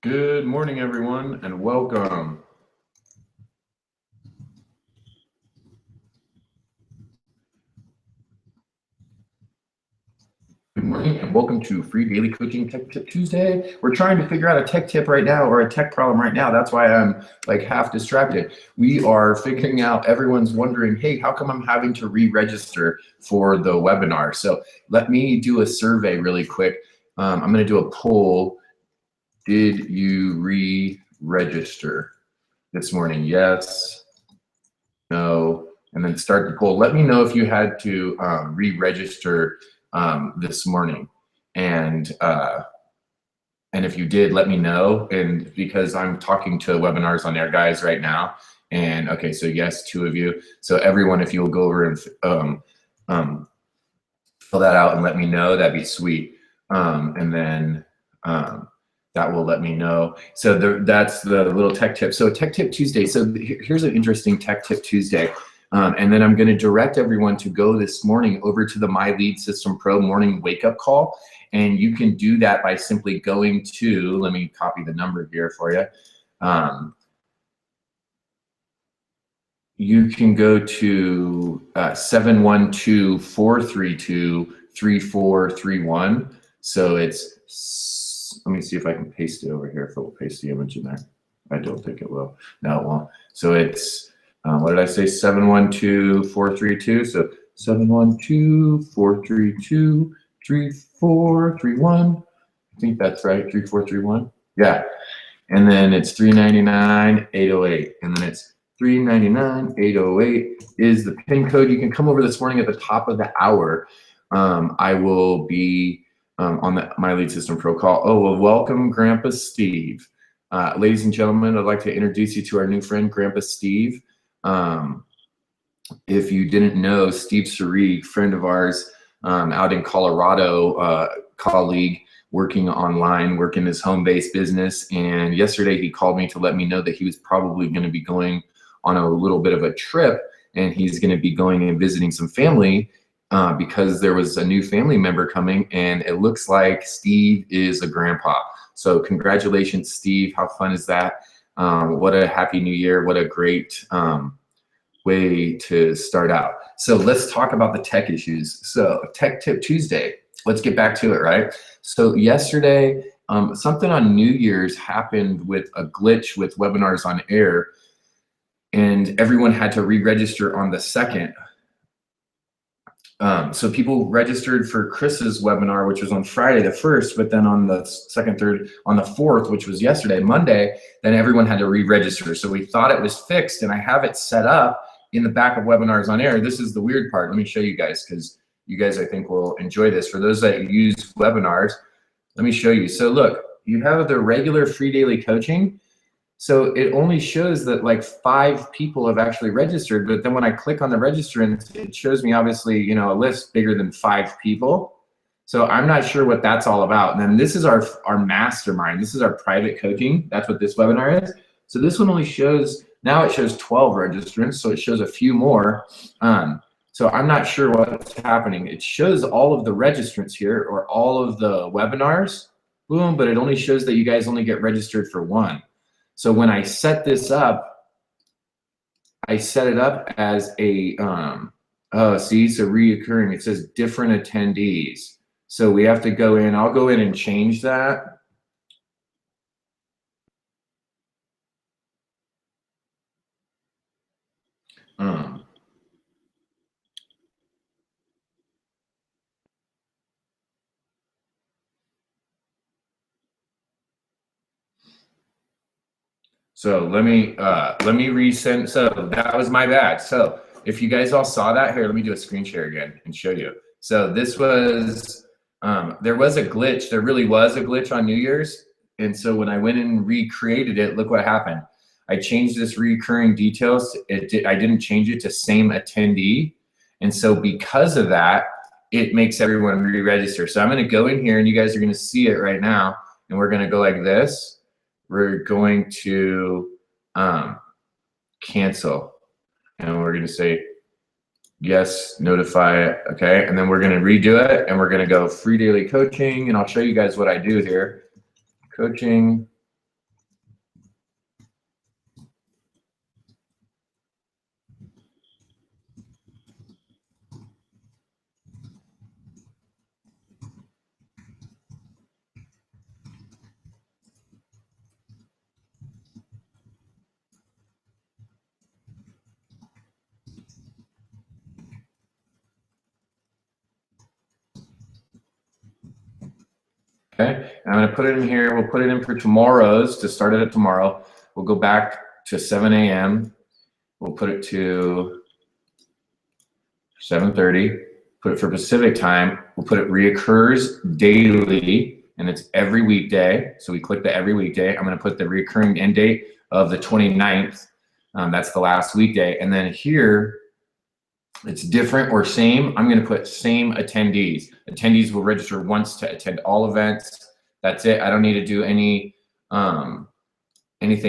Good morning, everyone, and welcome. Good morning, and welcome to Free Daily Coaching Tech Tip Tuesday. We're trying to figure out a tech tip right now, or a tech problem right now. That's why I'm like half distracted. We are figuring out, everyone's wondering, hey, how come I'm having to re-register for the webinar? So let me do a survey really quick. I'm going to do a poll. Did you re-register this morning? Yes, no, and then start the poll. Let me know if you had to re-register this morning, and if you did, let me know. And because I'm talking to webinars on air guys right now, and okay, so yes, 2 of you. So everyone, if you'll go over and fill that out and let me know, that'd be sweet. And then that will let me know. So that's the little tech tip. So Tech Tip Tuesday. So here's an interesting Tech Tip Tuesday. And then I'm going to direct everyone to go this morning over to the My Lead System Pro morning wake-up call. And you can do that by simply going to, let me copy the number here for you. You can go to 712-432-3431. So it's, let me see if I can paste it over here, if it will paste the image in there. I don't think it will. No, it won't. So it's, what did I say, 712-432? So 712-432-3431. I think that's right, 3431. Yeah. And then it's $399-808. And then it's $399-808 is the PIN code. You can come over this morning at the top of the hour. I will be on the My Lead System Pro call. Oh, well, welcome, Grandpa Steve. Ladies and gentlemen, I'd like to introduce you to our new friend, Grandpa Steve. If you didn't know, Steve Sarig, friend of ours out in Colorado, colleague, working online, working his home-based business. And yesterday he called me to let me know that he was probably going to be going on a little bit of a trip, and he's going to be going and visiting some family because there was a new family member coming, and it looks like Steve is a grandpa. So congratulations, Steve. How fun is that? What a happy new year. What a great way to start out. So let's talk about the tech issues. So Tech Tip Tuesday, let's get back to it, right? So yesterday, something on New Year's happened with a glitch with webinars on air, and everyone had to re-register on the 2nd. So people registered for Chris's webinar, which was on Friday the 1st, but then on the 2nd, 3rd, on the 4th, which was yesterday, Monday, then everyone had to re-register. So we thought it was fixed, and I have it set up in the back of webinars on air. This is the weird part. Let me show you guys, because you guys, I think, will enjoy this. For those that use webinars, let me show you. So look, you have the regular free daily coaching. So it only shows that like 5 people have actually registered, but then when I click on the registrants, it shows me obviously, you know, a list bigger than 5 people. So I'm not sure what that's all about. And then this is our mastermind. This is our private coaching. That's what this webinar is. So this one only shows, now it shows 12 registrants, so it shows a few more. So I'm not sure what's happening. It shows all of the registrants here, or all of the webinars, boom, but it only shows that you guys only get registered for 1. So when I set this up, I set it up as a, oh, see, so reoccurring, it says different attendees. So we have to go in, I'll go in and change that. So let me resend. So that was my bad. So if you guys all saw that, here, let me do a screen share again and show you. So this was, there was a glitch. There really was a glitch on New Year's. And so when I went and recreated it, look what happened. I changed this recurring details. I didn't change it to same attendee. And so because of that, it makes everyone re-register. So I'm going to go in here, and you guys are going to see it right now. And we're going to go like this. We're going to cancel, and we're going to say yes, notify it, okay? And then we're going to redo it, and we're going to go free daily coaching, and I'll show you guys what I do here. Coaching, Okay, I'm gonna put it in here. We'll put it in for tomorrow's, to start it at tomorrow. We'll go back to 7 a.m. We'll put it to 7:30. Put it for Pacific time. We'll put it reoccurs daily, and it's every weekday. So we click the every weekday. I'm gonna put the reoccurring end date of the 29th. That's the last weekday. And then here, it's different or same. I'm gonna put same attendees. Attendees will register once to attend all events. That's it. I don't need to do anything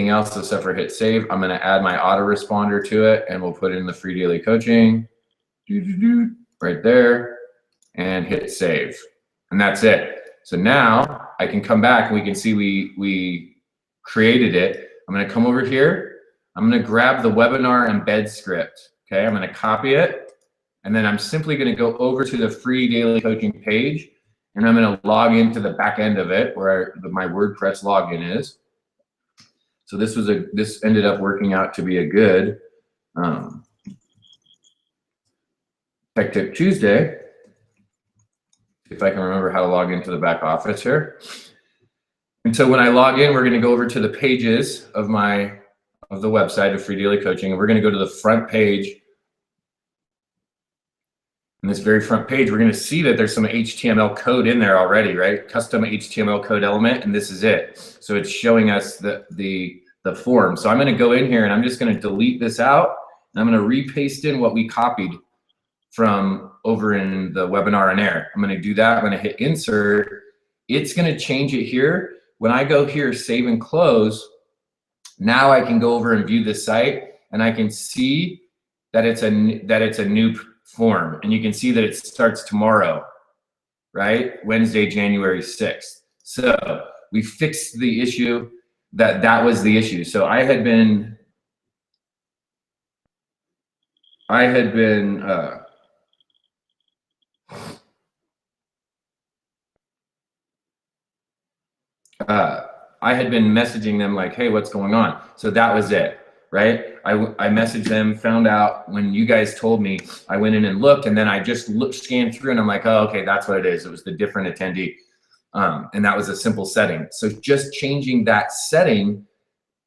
else except for hit save. I'm gonna add my autoresponder to it, and we'll put it in the free daily coaching. Right there, and hit save. And that's it. So now I can come back and we can see we created it. I'm gonna come over here. I'm gonna grab the webinar embed script. Okay, I'm gonna copy it. And then I'm simply gonna go over to the free daily coaching page, and I'm gonna log into the back end of it where my WordPress login is. So this ended up working out to be a good Tech Tip Tuesday. If I can remember how to log into the back office here. And so when I log in, we're gonna go over to the pages of the website of Free Daily Coaching, and we're gonna go to the front page. In this very front page, we're gonna see that there's some HTML code in there already, right? Custom HTML code element, and this is it. So it's showing us the form. So I'm gonna go in here and I'm just gonna delete this out, and I'm gonna repaste in what we copied from over in the webinar on air. I'm gonna do that. I'm gonna hit insert. It's gonna change it here. When I go here, save and close, now I can go over and view the site, and I can see that it's a new form, and you can see that it starts tomorrow, right? Wednesday, January 6th. So we fixed the issue that was the issue. So I had been messaging them like, hey, what's going on? So that was it, right? I messaged them, found out when you guys told me, I went in and looked, and then I just scanned through, and I'm like, oh, okay, that's what it is. It was the different attendee. And that was a simple setting. So just changing that setting,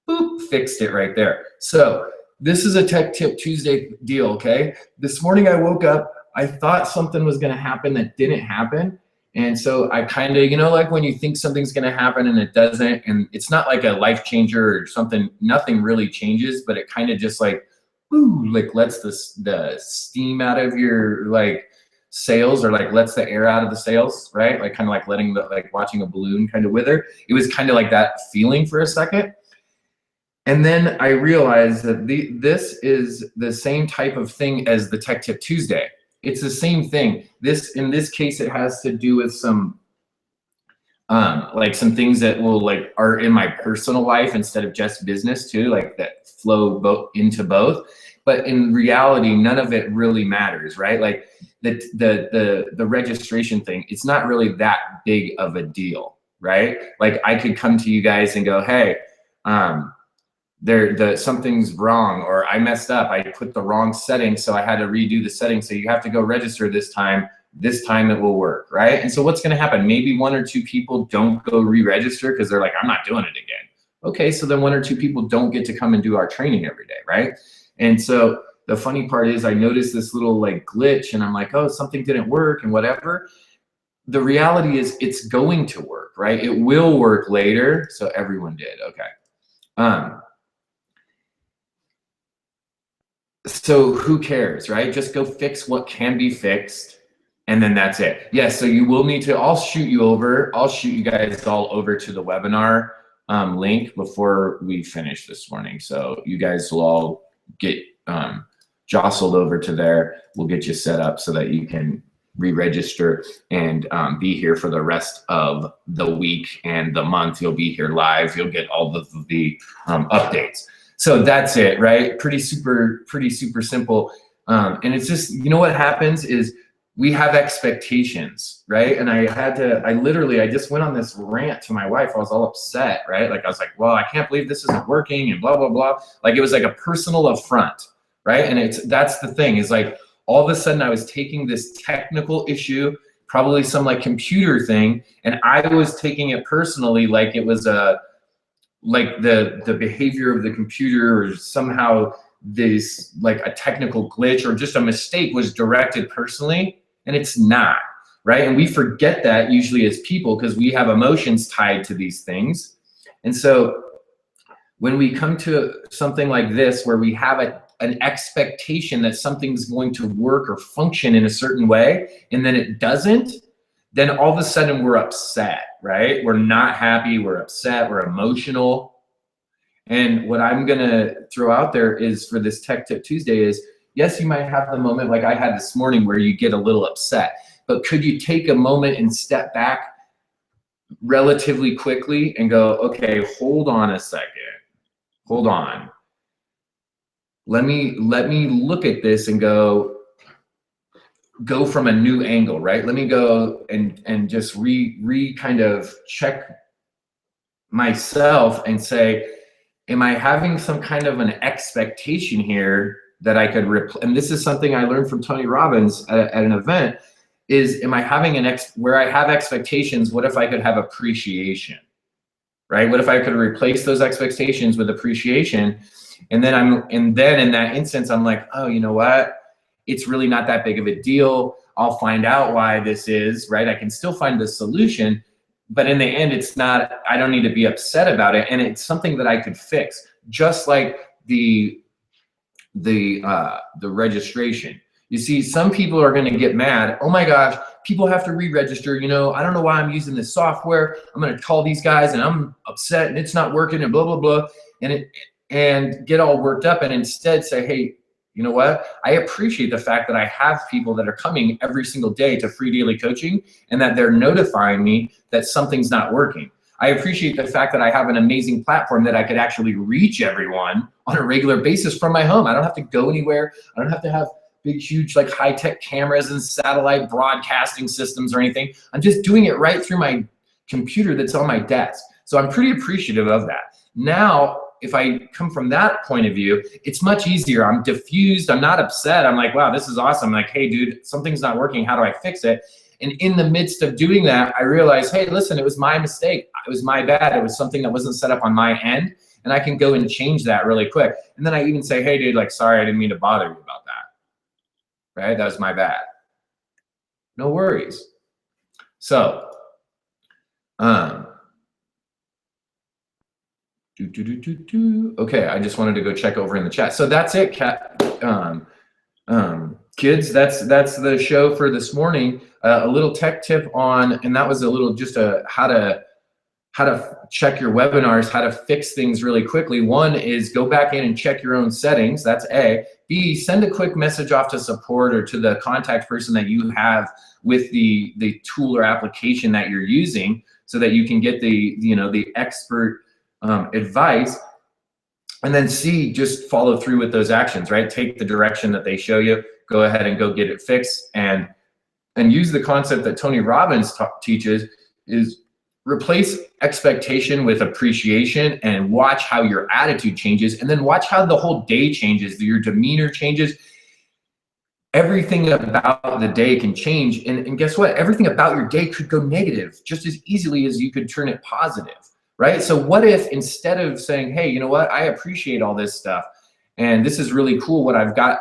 boop, fixed it right there. So this is a Tech Tip Tuesday deal, okay? This morning I woke up, I thought something was gonna happen that didn't happen. And so I kind of, like when you think something's gonna happen and it doesn't, and it's not like a life changer or something, nothing really changes, but it kind of just like, ooh, like lets the steam out of your sails, or like lets the air out of the sails, right? Like kind of like letting watching a balloon kind of wither. It was kind of like that feeling for a second. And then I realized that this is the same type of thing as the Tech Tip Tuesday. It's the same thing. In this case, it has to do with some some things that are in my personal life instead of just business too, like that flow into both. But in reality, none of it really matters, right? Like the registration thing, it's not really that big of a deal, right? Like I could come to you guys and go, hey, something's wrong, or I messed up, I put the wrong setting, so I had to redo the setting, so you have to go register this time it will work, right? And so what's gonna happen? Maybe 1 or 2 people don't go re-register because they're like, I'm not doing it again. Okay, so then 1 or 2 people don't get to come and do our training every day, right? And so the funny part is I noticed this little glitch, and I'm like, oh, something didn't work and whatever. The reality is it's going to work, right? It will work later. So everyone did, okay. So who cares, right? Just go fix what can be fixed, and then that's it. Yes, so you will need to, I'll shoot you guys all over to the webinar link before we finish this morning. So you guys will all get jostled over to there. We'll get you set up so that you can re-register and be here for the rest of the week and the month. You'll be here live. You'll get all the updates. So that's it, right? Pretty super simple. And it's just, what happens is we have expectations, right? And I just went on this rant to my wife. I was all upset, right? Like I was like, well, I can't believe this isn't working and blah, blah, blah. Like it was like a personal affront, right? And that's the thing is like all of a sudden I was taking this technical issue, probably some like computer thing, and I was taking it personally, like it was like the behavior of the computer, or somehow this like a technical glitch or just a mistake was directed personally, and it's not, right? And we forget that usually as people, because we have emotions tied to these things. And so when we come to something like this, where we have an expectation that something's going to work or function in a certain way, and then it doesn't, then all of a sudden we're upset, right? We're not happy, we're upset, we're emotional. And what I'm gonna throw out there is, for this Tech Tip Tuesday, is yes, you might have the moment like I had this morning where you get a little upset, but could you take a moment and step back relatively quickly and go, okay, hold on a second, hold on. Let me look at this and go from a new angle, right? Let me go and just kind of check myself and say, am I having some kind of an expectation here that I could and this is something I learned from Tony Robbins at an event, is, am I having where I have expectations, what if I could have appreciation, right? What if I could replace those expectations with appreciation? And then in that instance, I'm like, oh, you know what? It's really not that big of a deal. I'll find out why this is, right? I can still find the solution, but in the end, it's not, I don't need to be upset about it. And it's something that I could fix, just like the registration. You see, some people are going to get mad. Oh my gosh, people have to re-register. You know, I don't know why I'm using this software. I'm going to call these guys and I'm upset and it's not working and blah, blah, blah. And get all worked up, and instead say, hey, you know what? I appreciate the fact that I have people that are coming every single day to free daily coaching, and that they're notifying me that something's not working. I appreciate the fact that I have an amazing platform that I could actually reach everyone on a regular basis from my home. I don't have to go anywhere. I don't have to have big, huge, like high-tech cameras and satellite broadcasting systems or anything. I'm just doing it right through my computer that's on my desk. So I'm pretty appreciative of that. Now, if I come from that point of view, it's much easier. I'm diffused. I'm not upset. I'm like, wow, this is awesome. I'm like, hey, dude, something's not working. How do I fix it? And in the midst of doing that, I realized, hey, listen, it was my mistake. It was my bad. It was something that wasn't set up on my end. And I can go and change that really quick. And then I even say, hey, dude, like, sorry, I didn't mean to bother you about that. Right? That was my bad. No worries. So, okay, I just wanted to go check over in the chat. So that's it, kids. That's the show for this morning. A little tech tip on, and that was a little just how to check your webinars, how to fix things really quickly. One is go back in and check your own settings. That's A. B, send a quick message off to support or to the contact person that you have with the tool or application that you're using, so that you can get the expert advice. And then C, just follow through with those actions, right? Take the direction that they show you, go ahead and go get it fixed, and use the concept that Tony Robbins teaches, is replace expectation with appreciation, and watch how your attitude changes, and then watch how the whole day changes, your demeanor changes. Everything about the day can change, and guess what? Everything about your day could go negative just as easily as you could turn it positive. Right? So what if, instead of saying, hey, you know what, I appreciate all this stuff, and this is really cool what I've got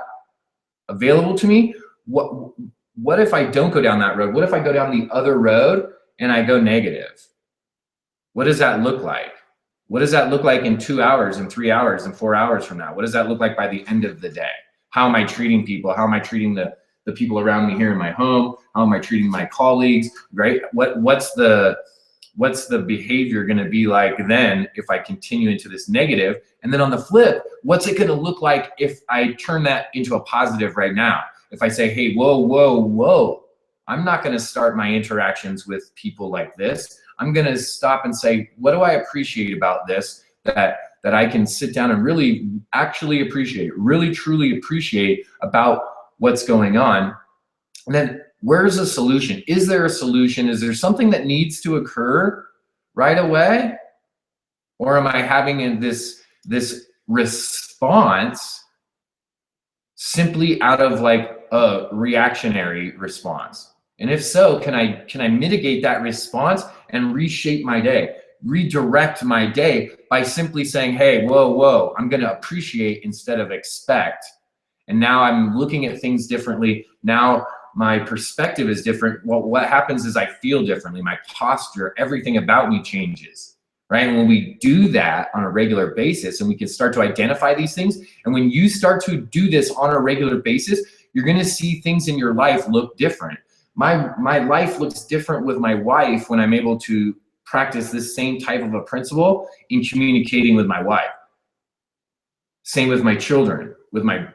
available to me, what if I don't go down that road? What if I go down the other road and I go negative? What does that look like? What does that look like in 2 hours and 3 hours and 4 hours from now? What does that look like by the end of the day? How am I treating people? How am I treating the people around me here in my home? How am I treating my colleagues, right? What's the behavior going to be like then if I continue into this negative? And then on the flip, what's it going to look like if I turn that into a positive right now? If I say, hey, whoa, whoa, whoa, I'm not going to start my interactions with people like this. I'm going to stop and say, what do I appreciate about this that I can sit down and really actually appreciate, really truly appreciate about what's going on? And then, where's the solution? Is there a solution? Is there something that needs to occur right away? Or am I having this response simply out of like a reactionary response? And if so, can I mitigate that response and reshape my day, redirect my day by simply saying, hey, whoa, I'm going to appreciate instead of expect. And now I'm looking at things differently. Now my perspective is different. Well, what happens is I feel differently. My posture, everything about me changes, right? And when we do that on a regular basis, and we can start to identify these things, and when you start to do this on a regular basis, you're going to see things in your life look different. My life looks different with my wife when I'm able to practice this same type of a principle in communicating with my wife. Same with my children, with my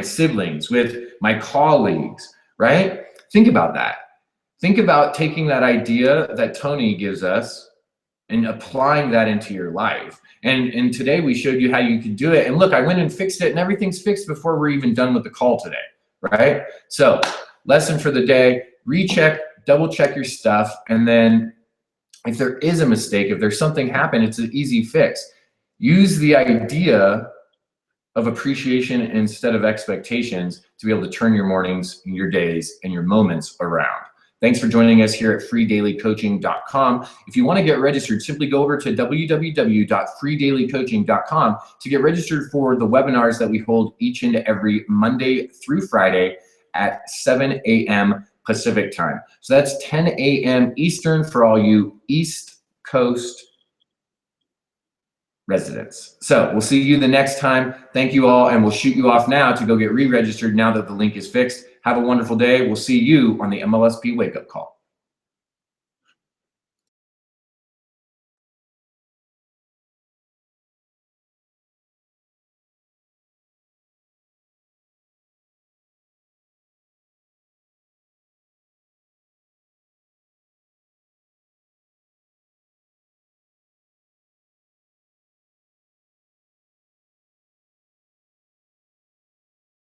siblings, with my colleagues, right? Think about that. Think about taking that idea that Tony gives us and applying that into your life. And today we showed you how you could do it. And look, I went and fixed it, and everything's fixed before we're even done with the call today, right? So lesson for the day, recheck, double check your stuff. And then if there is a mistake, if there's something happened, it's an easy fix. Use the idea of appreciation instead of expectations to be able to turn your mornings, your days, and your moments around. Thanks for joining us here at freedailycoaching.com. If you want to get registered, simply go over to www.freedailycoaching.com to get registered for the webinars that we hold each and every Monday through Friday at 7 a.m. Pacific time. So that's 10 a.m. Eastern for all you East Coast residents. So we'll see you the next time. Thank you all, and we'll shoot you off now to go get re-registered now that the link is fixed. Have a wonderful day. We'll see you on the MLSP Wake Up Call.